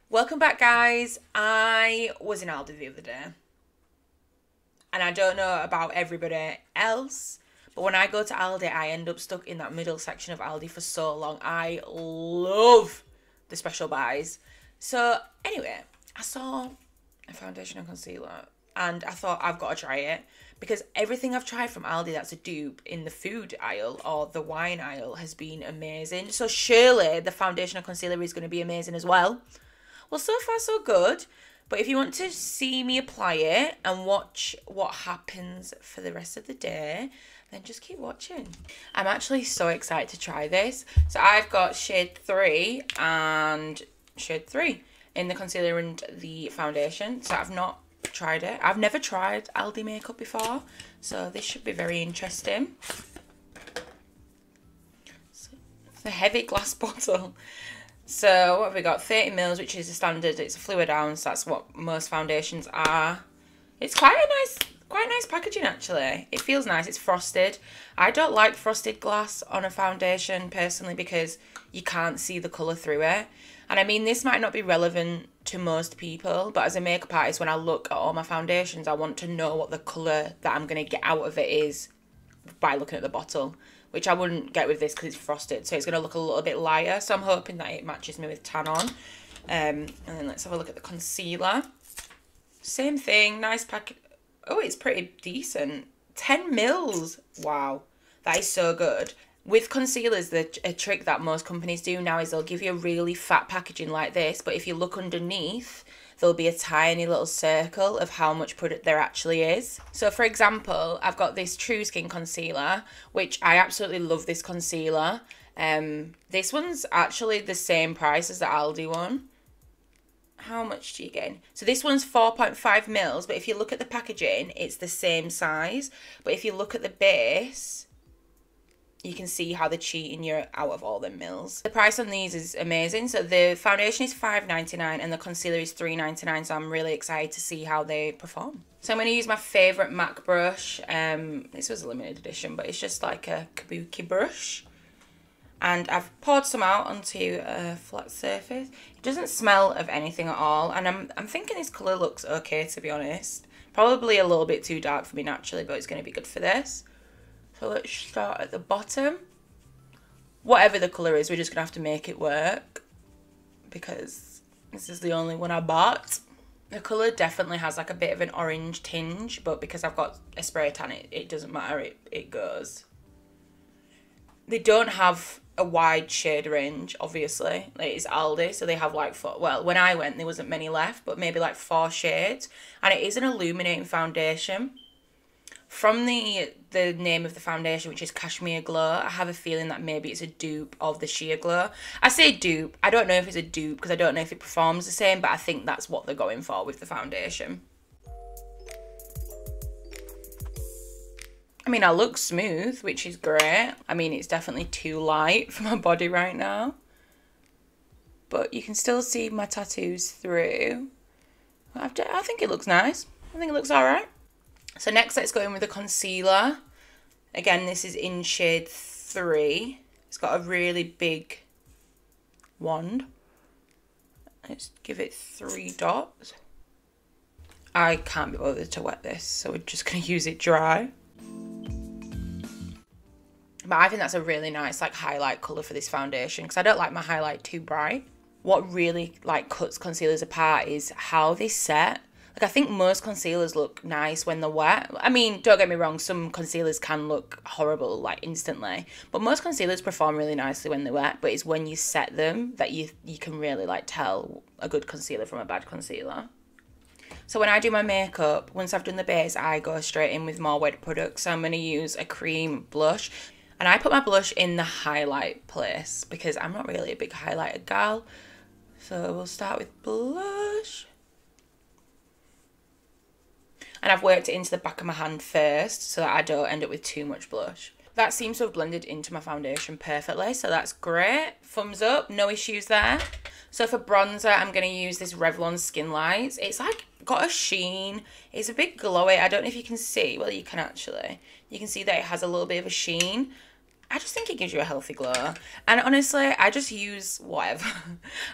Welcome back, guys. I was in Aldi the other day, and I don't know about everybody else, but when I go to Aldi, I end up stuck in that middle section of Aldi for so long. I love the special buys. So anyway, I saw a foundation and concealer, and I thought I've got to try it because everything I've tried from Aldi that's a dupe in the food aisle or the wine aisle has been amazing. So surely the foundation and concealer is going to be amazing as well. Well, so far so good. But if you want to see me apply it and watch what happens for the rest of the day, then just keep watching. I'm actually so excited to try this. So I've got shade 3 and shade 3 in the concealer and the foundation. So I've not tried it. I've never tried Aldi makeup before. So this should be very interesting. So it's a heavy glass bottle. So what have we got? 30 mils, which is a standard. It's a fluid ounce. That's what most foundations are. It's quite nice packaging actually. It feels nice. It's frosted. I don't like frosted glass on a foundation personally because you can't see the colour through it. And I mean, this might not be relevant to most people, but as a makeup artist, when I look at all my foundations, I want to know what the colour that I'm going to get out of it is by looking at the bottle, which I wouldn't get with this because it's frosted, so it's going to look a little bit lighter. So I'm hoping that it matches me with tan on. And then let's have a look at the concealer. Same thing, nice packet. Oh, it's pretty decent. 10 mils. Wow, that is so good. With concealers, a trick that most companies do now is they'll give you a really fat packaging like this, but if you look underneath, there'll be a tiny little circle of how much product there actually is. So for example, I've got this True Skin concealer, which I absolutely love this concealer. This one's actually the same price as the Aldi one. How much do you get? So this one's 4.5 mils, but if you look at the packaging, it's the same size. But if you look at the base, you can see how they're cheating you out of all the mils. The price on these is amazing. So the foundation is $5.99 and the concealer is $3.99. So I'm really excited to see how they perform. So I'm going to use my favourite MAC brush. This was a limited edition, but it's just like a kabuki brush. And I've poured some out onto a flat surface. It doesn't smell of anything at all. And I'm thinking this colour looks okay, to be honest. Probably a little bit too dark for me naturally, but it's going to be good for this. So let's start at the bottom. Whatever the colour is, we're just going to have to make it work because this is the only one I bought. The colour definitely has like a bit of an orange tinge, but because I've got a spray tan, it doesn't matter, it goes. They don't have a wide shade range, obviously. Like, it's Aldi, so they have like 4, well, when I went, there wasn't many left, but maybe like 4 shades. And it is an illuminating foundation. From the name of the foundation, which is Cashmere Glow, I have a feeling that maybe it's a dupe of the Sheer Glow. I say dupe. I don't know if it's a dupe because I don't know if it performs the same, but I think that's what they're going for with the foundation. I mean, I look smooth, which is great. I mean, it's definitely too light for my body right now. But you can still see my tattoos through. I think it looks nice. I think it looks alright. So next, let's go in with the concealer. Again, this is in shade 3. It's got a really big wand. Let's give it 3 dots. I can't be bothered to wet this, so we're just going to use it dry. But I think that's a really nice like highlight colour for this foundation because I don't like my highlight too bright. What really like cuts concealers apart is how they set. Like, I think most concealers look nice when they're wet. I mean, don't get me wrong, some concealers can look horrible, like, instantly. But most concealers perform really nicely when they're wet. But it's when you set them that you can really, like, tell a good concealer from a bad concealer. So when I do my makeup, once I've done the base, I go straight in with more wet products. So I'm going to use a cream blush. And I put my blush in the highlight place because I'm not really a big highlighter gal. So we'll start with blush. And I've worked it into the back of my hand first so that I don't end up with too much blush. That seems to have blended into my foundation perfectly, so that's great. Thumbs up, no issues there. So for bronzer, I'm going to use this Revlon Skin Lights. It's like got a sheen. It's a bit glowy. I don't know if you can see. Well, you can actually. You can see that it has a little bit of a sheen. I just think it gives you a healthy glow. And honestly, I just use whatever.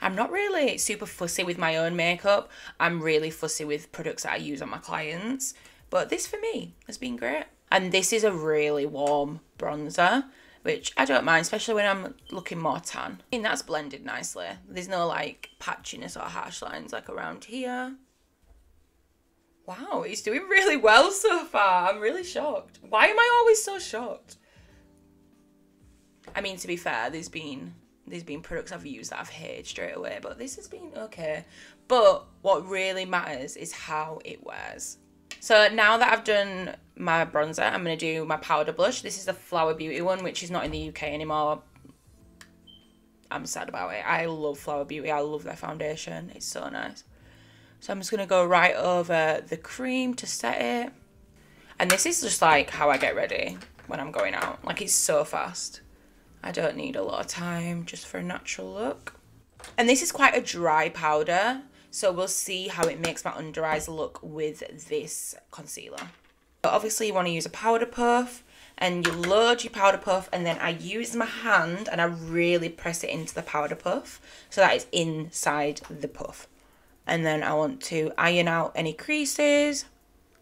I'm not really super fussy with my own makeup. I'm really fussy with products that I use on my clients. But this for me has been great. And this is a really warm bronzer, which I don't mind, especially when I'm looking more tan. I mean, that's blended nicely. There's no like patchiness or harsh lines like around here. Wow, it's doing really well so far. I'm really shocked. Why am I always so shocked? I mean, to be fair, there's been products I've used that I've hated straight away, but this has been okay. But what really matters is how it wears. So now that I've done my bronzer, I'm going to do my powder blush. This is the Flower Beauty one, which is not in the UK anymore. I'm sad about it. I love Flower Beauty. I love their foundation. It's so nice. So I'm just going to go right over the cream to set it. And this is just like how I get ready when I'm going out. Like, it's so fast. I don't need a lot of time just for a natural look. And this is quite a dry powder, so we'll see how it makes my under eyes look with this concealer. But obviously you want to use a powder puff, and you load your powder puff, and then I use my hand and I really press it into the powder puff so that it's inside the puff. And then I want to iron out any creases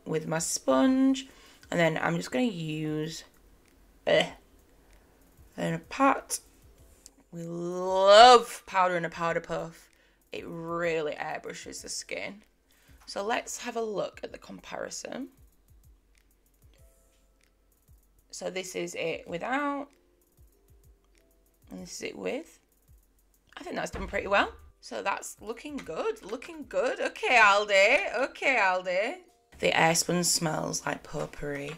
with my sponge, and then I'm just going to use and a pat. We love powder in a powder puff. It really airbrushes the skin. So let's have a look at the comparison. So this is it without, and this is it with. I think that's done pretty well. So that's looking good, looking good. Okay, Aldi, okay, Aldi. The air sponge smells like potpourri.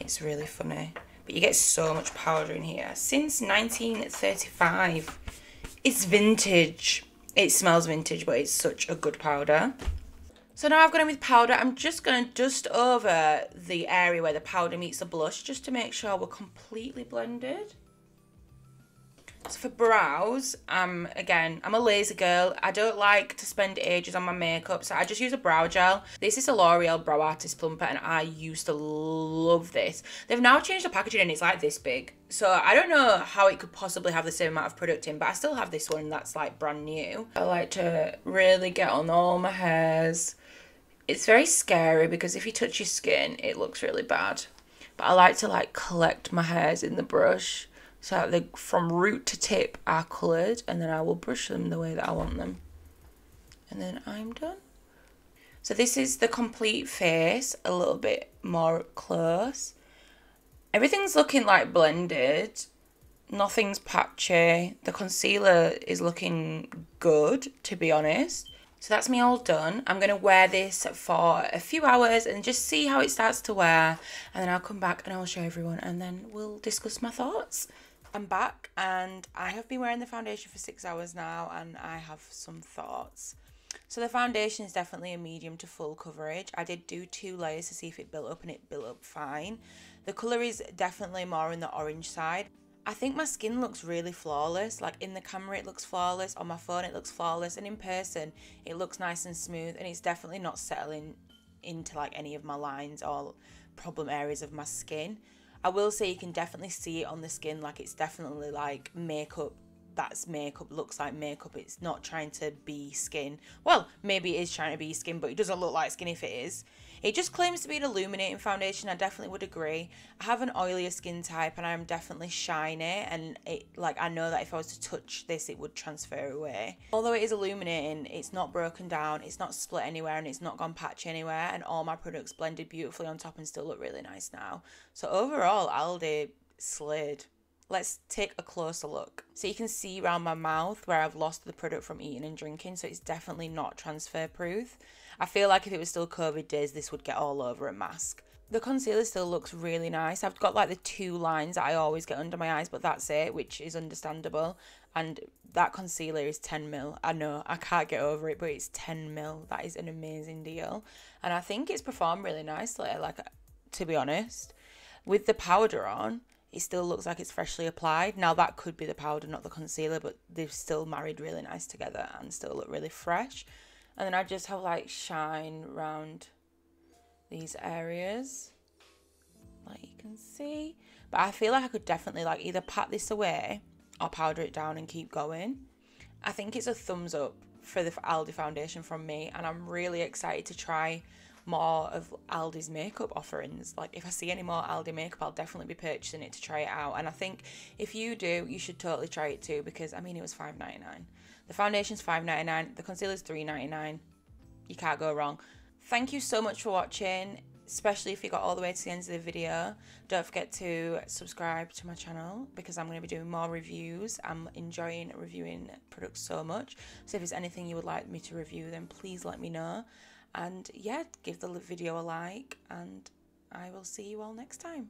It's really funny. But you get so much powder in here. Since 1935. It's vintage. It smells vintage, but it's such a good powder. So now I've gone in with powder. I'm just going to dust over the area where the powder meets the blush, just to make sure we're completely blended. So for brows, again, I'm a lazy girl. I don't like to spend ages on my makeup, so I just use a brow gel. This is a L'Oreal Brow Artist Plumper, and I used to love this. They've now changed the packaging, and it's like this big. So I don't know how it could possibly have the same amount of product in, but I still have this one that's like brand new. I like to really get on all my hairs. It's very scary because if you touch your skin, it looks really bad. But I like to like collect my hairs in the brush, so that they, from root to tip, are coloured, and then I will brush them the way that I want them. And then I'm done. So this is the complete face, a little bit more close. Everything's looking like blended. Nothing's patchy. The concealer is looking good, to be honest. So that's me all done. I'm going to wear this for a few hours and just see how it starts to wear. And then I'll come back and I'll show everyone, and then we'll discuss my thoughts. I'm back, and I have been wearing the foundation for 6 hours now, and I have some thoughts. So the foundation is definitely a medium to full coverage. I did do 2 layers to see if it built up, and it built up fine. The colour is definitely more on the orange side. I think my skin looks really flawless. Like in the camera it looks flawless, on my phone it looks flawless, and in person it looks nice and smooth, and it's definitely not settling into like any of my lines or problem areas of my skin. I will say you can definitely see it on the skin, like it's definitely like makeup. That's makeup, looks like makeup. It's not trying to be skin. Well, maybe it is trying to be skin, but it doesn't look like skin if it is. It just claims to be an illuminating foundation. I definitely would agree. I have an oilier skin type, and I'm definitely shiny, and it, like, I know that if I was to touch this it would transfer away. Although it is illuminating, it's not broken down, it's not split anywhere, and it's not gone patchy anywhere, and all my products blended beautifully on top and still look really nice now. So overall, Aldi slid. Let's take a closer look. So you can see around my mouth where I've lost the product from eating and drinking, so it's definitely not transfer proof. I feel like if it was still COVID days, this would get all over a mask. The concealer still looks really nice. I've got like the 2 lines that I always get under my eyes, but that's it, which is understandable. And that concealer is 10ml. I know, I can't get over it, but it's 10ml. That is an amazing deal. And I think it's performed really nicely, like, to be honest. With the powder on, it still looks like it's freshly applied. Now that could be the powder, not the concealer, but they've still married really nice together and still look really fresh. And then I just have like shine around these areas. like you can see. But I feel like I could definitely like either pat this away or powder it down and keep going. I think it's a thumbs up for the Aldi foundation from me, and I'm really excited to try more of Aldi's makeup offerings. Like if I see any more Aldi makeup, I'll definitely be purchasing it to try it out. And I think if you do, you should totally try it too, because I mean, it was $5.99. The foundation's $5.99, the concealer's $3.99. You can't go wrong. Thank you so much for watching, especially if you got all the way to the end of the video. Don't forget to subscribe to my channel, because I'm going to be doing more reviews. I'm enjoying reviewing products so much. So if there's anything you would like me to review, then please let me know. And yeah, give the video a like, and I will see you all next time.